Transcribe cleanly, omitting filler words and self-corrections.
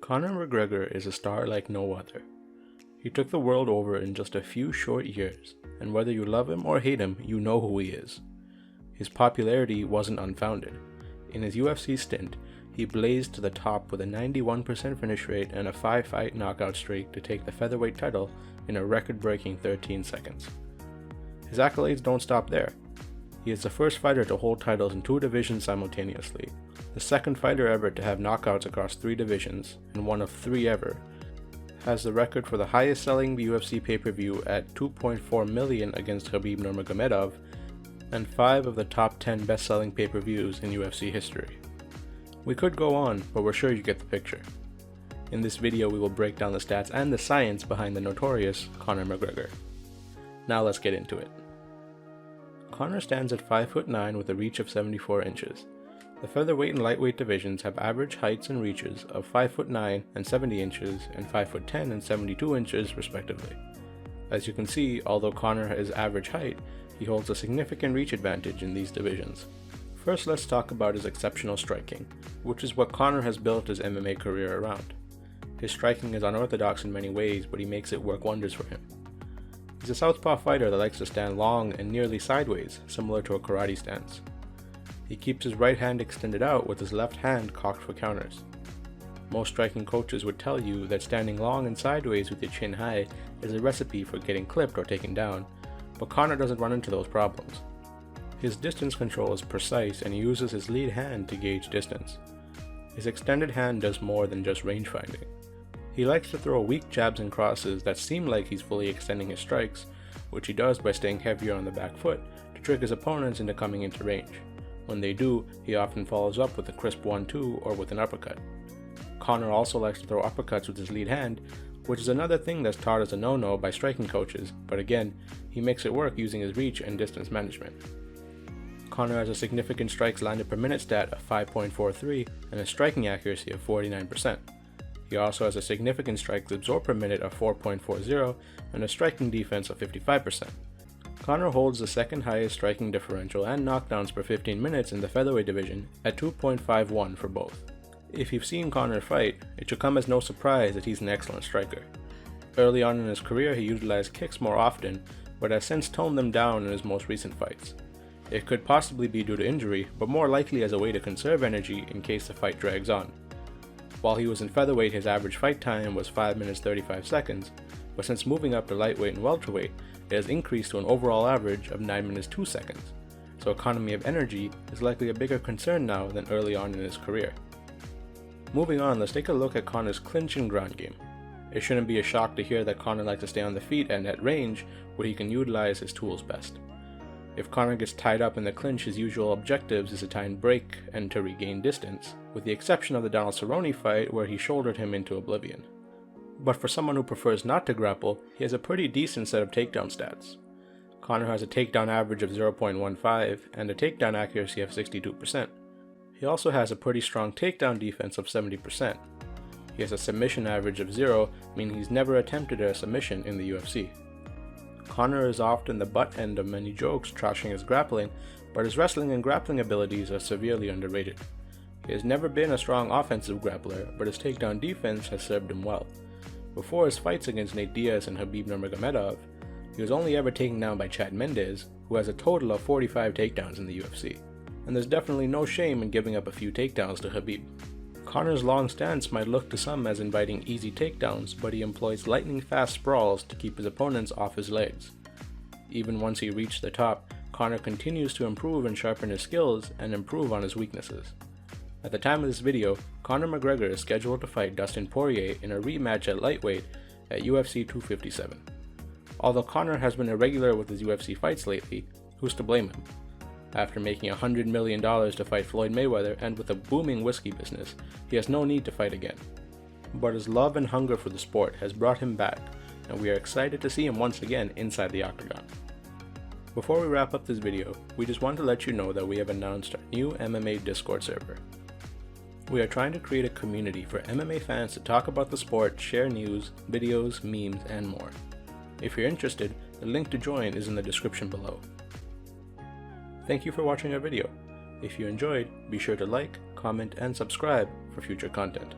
Conor McGregor is a star like no other. He took the world over in just a few short years, and whether you love him or hate him, you know who he is. His popularity wasn't unfounded. In his UFC stint, he blazed to the top with a 91% finish rate and a 5-fight knockout streak to take the featherweight title in a record-breaking 13 seconds. His accolades don't stop there. He is the first fighter to hold titles in 2 divisions simultaneously, the second fighter ever to have knockouts across 3 divisions, and one of 3 ever, has the record for the highest selling UFC pay-per-view at 2.4 million against Khabib Nurmagomedov, and 5 of the top 10 best-selling pay-per-views in UFC history. We could go on, but we're sure you get the picture. In this video we will break down the stats and the science behind the notorious Conor McGregor. Now let's get into it. Conor stands at 5'9" with a reach of 74 inches. The featherweight and lightweight divisions have average heights and reaches of 5'9" and 70 inches and 5'10" and 72 inches respectively. As you can see, although Conor is average height, he holds a significant reach advantage in these divisions. First, let's talk about his exceptional striking, which is what Conor has built his MMA career around. His striking is unorthodox in many ways, but he makes it work wonders for him. He's a southpaw fighter that likes to stand long and nearly sideways, similar to a karate stance. He keeps his right hand extended out with his left hand cocked for counters. Most striking coaches would tell you that standing long and sideways with your chin high is a recipe for getting clipped or taken down, but Conor doesn't run into those problems. His distance control is precise and he uses his lead hand to gauge distance. His extended hand does more than just range finding. He likes to throw weak jabs and crosses that seem like he's fully extending his strikes, which he does by staying heavier on the back foot to trick his opponents into coming into range. When they do, he often follows up with a crisp 1-2 or with an uppercut. Conor also likes to throw uppercuts with his lead hand, which is another thing that's taught as a no-no by striking coaches, but again, he makes it work using his reach and distance management. Conor has a significant strikes landed per minute stat of 5.43 and a striking accuracy of 49%. He also has a significant strikes absorbed per minute of 4.40 and a striking defense of 55%. Conor holds the second highest striking differential and knockdowns per 15 minutes in the featherweight division at 2.51 for both. If you've seen Conor fight, it should come as no surprise that he's an excellent striker. Early on in his career he utilized kicks more often, but has since toned them down in his most recent fights. It could possibly be due to injury, but more likely as a way to conserve energy in case the fight drags on. While he was in featherweight, his average fight time was 5 minutes 35 seconds, but since moving up to lightweight and welterweight, it has increased to an overall average of 9 minutes 2 seconds, so economy of energy is likely a bigger concern now than early on in his career. Moving on, let's take a look at Conor's clinch and ground game. It shouldn't be a shock to hear that Conor likes to stay on the feet and at range where he can utilize his tools best. If Conor gets tied up in the clinch, his usual objectives is to tie and break and to regain distance, with the exception of the Donald Cerrone fight where he shouldered him into oblivion. But for someone who prefers not to grapple, he has a pretty decent set of takedown stats. Conor has a takedown average of 0.15 and a takedown accuracy of 62%. He also has a pretty strong takedown defense of 70%. He has a submission average of 0, meaning he's never attempted a submission in the UFC. Conor is often the butt end of many jokes trashing his grappling, but his wrestling and grappling abilities are severely underrated. He has never been a strong offensive grappler, but his takedown defense has served him well. Before his fights against Nate Diaz and Khabib Nurmagomedov, he was only ever taken down by Chad Mendes, who has a total of 45 takedowns in the UFC, and there's definitely no shame in giving up a few takedowns to Khabib. Conor's long stance might look to some as inviting easy takedowns, but he employs lightning-fast sprawls to keep his opponents off his legs. Even once he reached the top, Conor continues to improve and sharpen his skills and improve on his weaknesses. At the time of this video, Conor McGregor is scheduled to fight Dustin Poirier in a rematch at lightweight at UFC 257. Although Conor has been irregular with his UFC fights lately, who's to blame him? After making $100 million to fight Floyd Mayweather and with a booming whiskey business, he has no need to fight again. But his love and hunger for the sport has brought him back, and we are excited to see him once again inside the octagon. Before we wrap up this video, we just want to let you know that we have announced our new MMA Discord server. We are trying to create a community for MMA fans to talk about the sport, share news, videos, memes, and more. If you're interested, the link to join is in the description below. Thank you for watching our video. If you enjoyed, be sure to like, comment, and subscribe for future content.